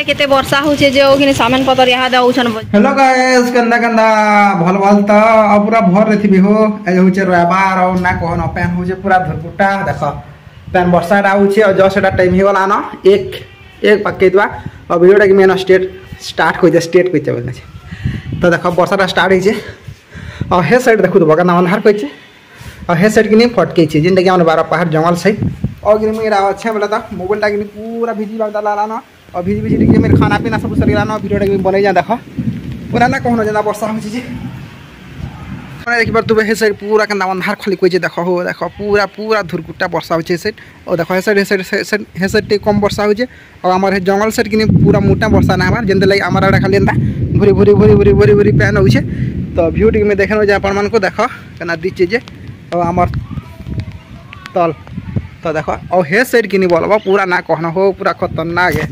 केते वर्षा होचे जे ओखिनि सामान पतर यहाँ दउछन। हेलो गाइस कंदा कंदा भल भल त पूरा भर रेथि हो ए होचे रविवार और ना कोन पेन होचे पूरा धरपुटा देखो पेन वर्षा डा होचे और जस्ट एटा टाइम हिगला न एक पक्के दवा और वीडियो के मेन स्टार्ट होइते स्टेट कइते बोलना छे। तो देखो वर्षा स्टार्ट होइचे और हे साइड देखु तो बगना अंधार कइचे और हे साइड किनी फटके छे जिनटा कि हमर बारा पहाड़ जंगल साइड और गिनी मेरा अच्छा बोला था मोबाइल टा किनी पूरा भिजी बागदा लाला न और भिजी भिजी के मेरे खाना पीना सब सरीला न वीडियो टा बनै जा देखो पूरा ना कहनो जदा वर्षा होइचे जे माने एक बार तू हे साइड पूरा के अंधार खली कइचे देखो हो देखो पूरा पूरा धुरकुटा वर्षा होइचे साइड और देखो हे साइड कम वर्षा होइचे और हमर हे जंगल साइड किनी पूरा मोटा वर्षा ना हमार जेंते लाई हमर आडा खाली एंता भुरी भुरी भुरी भुरी भुरी भुरी पैन होइचे। तो व्यू टी में देखनो जे अपन मन को देखो केना दिचे जे और हमर तल तो देखो और हे साइड किनी बोलबो पूरा ना कहनो हो पूरा खतरनाक है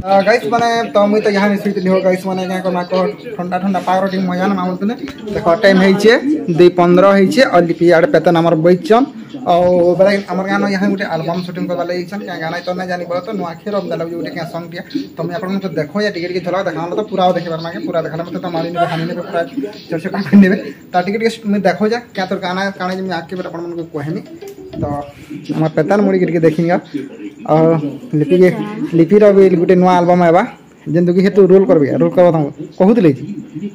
गाइस माने तो मुई तो यहाँ नहीं सुइतली हो गाइस माने क्या को ठंडा ठंडा पावर टी मजा ना मामतने देखो टाइम हेइचे 2:15 हेइचे और लिपि आड़ पेतन हमर बैचन और बला हमर गाना यहाँ गुटे एल्बम शूटिंग करबा लईछन क्या गाना तो ना जानि बोल तो नुआ खेर हम दलउ गुटे क्या सॉन्ग दिया तो मैं अपन को देखो या टिकट के चला देखा तो पूरा देखबार मागे पूरा देखला मत तो मारी ने हानि ने पूरा चर्चा कर नेबे ता टिकट के मैं देखो जा क्या तो गाना काने में आके अपन मन को कहनी तो हमर पेतन मुड़ी के देखिंगा और लिपि रो भी गुटे नुआ एल्बम आबा जेंतु कि हेतु रोल करबे रोल करबा कहूतले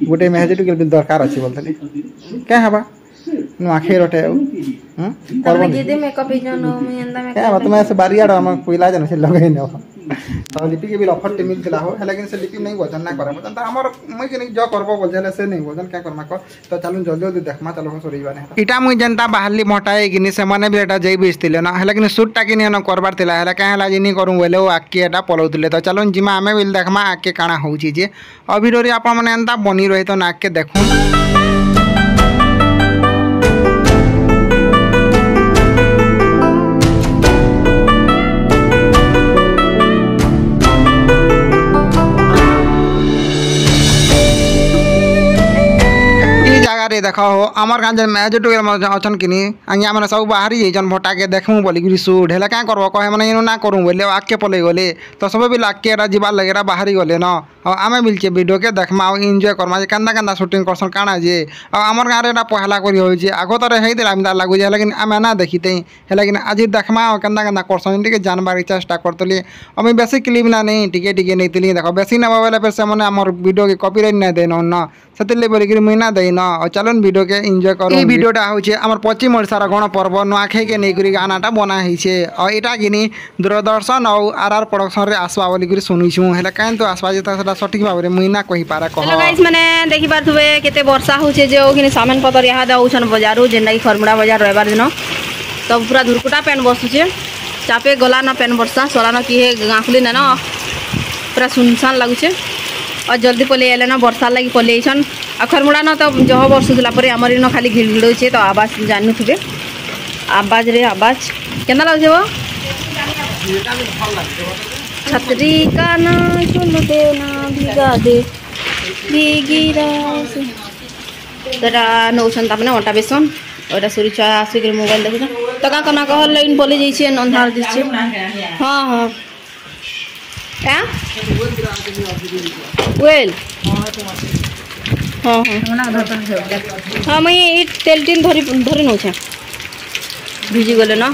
गुटे मेहेजेटु के दरकार अछि बोलतले क्या हबा नुआ खेरटे करबो जेदे मेकअप जनो मैं अंदा में क्या तुम ऐसे बारियाड हम कोइला जन से लगै न तो लिपि के भी ऑफर टे मिलतला हो लेकिन से लिपि नहीं वजन ना करे मतलब हमर मैं के जो करबो बोलले से नहीं वजन क्या करमा को तो चलो जल्दी जल्दी देखमा चलो सरीबा ने इटा मुई जनता बाहरली मोटाए किनी से माने भी एटा जई बेचतिले ना लेकिन सूट टा किनी न करबार तिला हला का हला जिनी करू बोले ओ आके एटा पलौतिले तो चलो जिमा हमें बिल देखमा आके काना होउची जे अभी रोरी आपन माने एंता बनी रही तो ना के देखू देखो हो आमर गांजे मैजेटु अछन किनी अंगिया माने सब बाहरी जन भटा के देखमु बोली गुरी सूट हेला का करबो कहे माने इनु ना करू बोले आके पले गले तो सब भी लाके रा जीवा लगेरा बाहरी गले न और आमे मिलके वीडियो के देखमा और एन्जॉय करमा जे कंदा कंदा शूटिंग करसन काना जे और आमर गारे एटा पहला करी होई जे आगो तरे हेइ दिला मिदा लागु जे लेकिन आमे ना देखिते लेकिन आज देखमा और कंदा कंदा करसन टिके जानबार चेष्टा करतली हम बेसी क्लिप ना नहीं टिके टिके नहीं तिली देखो बेसी ना बोले फिर से माने हमर वीडियो के कॉपीराइट ना देनो न सतिले बोली कि महीना देन और चलन वीडियो के एन्जॉय करो ई वीडियोटा होचे हमर पश्चिम ओडिसा गण पर्व नुआखे के नै करी गानाटा बना हिचे और एटा किनी दूरदर्शन और आरआर प्रोडक्शन रे आसवा बोली करी सुनिछु हेला कान तो आसवा जेता सेटा सठिक भाबरे महीना कहि पारा कह हेलो गाइस माने देखि पारथुबे केते वर्षा होचे जे ओखिनि सामान पतर यहाँ दउछन बाजारु जेंडा कि खरमुडा बाजार रविवार दिन तो पूरा धुरकुटा पेन बसुचे चापे गला न पेन वर्षा सोला न कि हे गाखली न पूरा सुनसान लागुचे और जल्दी पले आले ना वर्षा लगी पलेछन अखरमुड़ा न तो जह बरसुला आमर न खाली घिड़घिड़ छे तो आवाज जानू थे आवाज रे आवाज केना लगे वो छतरी का ना सुन दे ना भिगा दे भीगिरा तरा नौसन तापने ओटा बेसन ओटा सुरी चा आसी के मोबाइल देखु तो का कना कह लाइन पले जई छे अंधार दिस छे हां हां क्या वेल हाँ हाँ हाँ मैं तेल टीन धरी धरी नौ भिजी गले ना